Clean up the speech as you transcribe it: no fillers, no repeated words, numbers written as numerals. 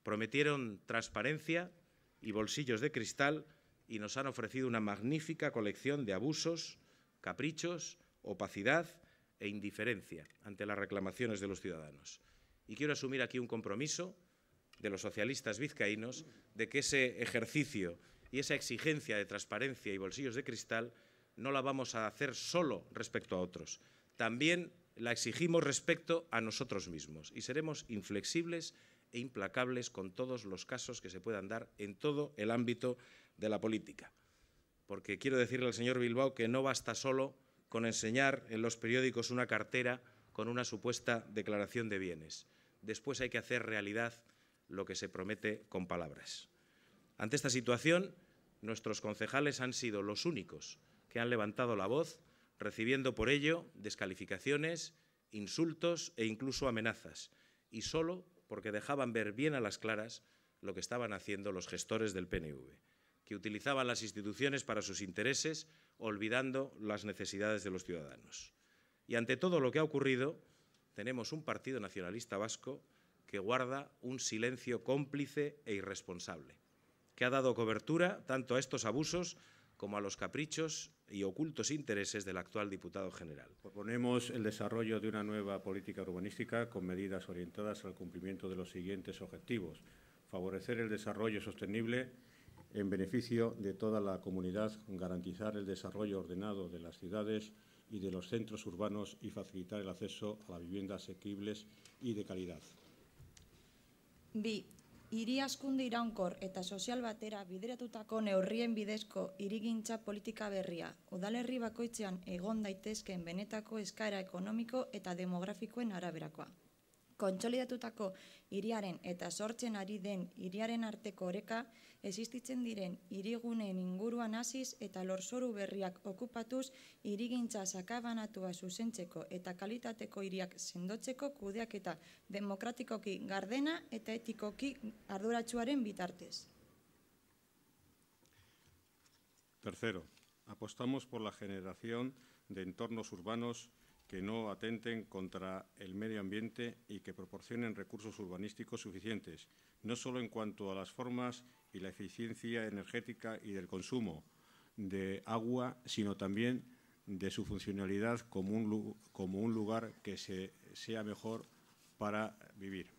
Prometieron transparencia y bolsillos de cristal y nos han ofrecido una magnífica colección de abusos, caprichos, opacidad e indiferencia ante las reclamaciones de los ciudadanos. Y quiero asumir aquí un compromiso de los socialistas vizcaínos de que ese ejercicio y esa exigencia de transparencia y bolsillos de cristal no la vamos a hacer solo respecto a otros. También la exigimos respecto a nosotros mismos y seremos inflexibles e implacables con todos los casos que se puedan dar en todo el ámbito de la política. Porque quiero decirle al señor Bilbao que no basta solo con enseñar en los periódicos una cartera con una supuesta declaración de bienes. Después hay que hacer realidad lo que se promete con palabras. Ante esta situación, nuestros concejales han sido los únicos que han levantado la voz, recibiendo por ello descalificaciones, insultos e incluso amenazas, y solo porque dejaban ver bien a las claras lo que estaban haciendo los gestores del PNV, que utilizaban las instituciones para sus intereses, olvidando las necesidades de los ciudadanos. Y ante todo lo que ha ocurrido, tenemos un Partido Nacionalista Vasco que guarda un silencio cómplice e irresponsable, que ha dado cobertura tanto a estos abusos como a los caprichos y ocultos intereses del actual diputado general. Proponemos el desarrollo de una nueva política urbanística con medidas orientadas al cumplimiento de los siguientes objetivos: favorecer el desarrollo sostenible en beneficio de toda la comunidad, garantizar el desarrollo ordenado de las ciudades y de los centros urbanos y facilitar el acceso a la vivienda asequibles y de calidad. Hiri hazkunde iraunkor eta sozial batera bideratutako neurrien bidezko hirigintza politika berria, udalerri bakoitzean egon daitezkeen benetako eskaera ekonomiko eta demografikoen araberakoa. Kontsolidatutako hiriaren eta sortzen ari den hiriaren arteko oreka, existitzen diren hiriguneen inguruan hasiz eta lurzoru berriak okupatuz hirigintza sakabanatua zuzentzeko eta kalitateko hiriak sendotzeko kudeaketa demokratikoki gardena eta etikoki arduratsuaren bitartez. Tercero, apostamos por la generación de entornos urbanos que no atenten contra el medio ambiente y que proporcionen recursos urbanísticos suficientes, no solo en cuanto a las formas y la eficiencia energética y del consumo de agua, sino también de su funcionalidad como un lugar que sea mejor para vivir.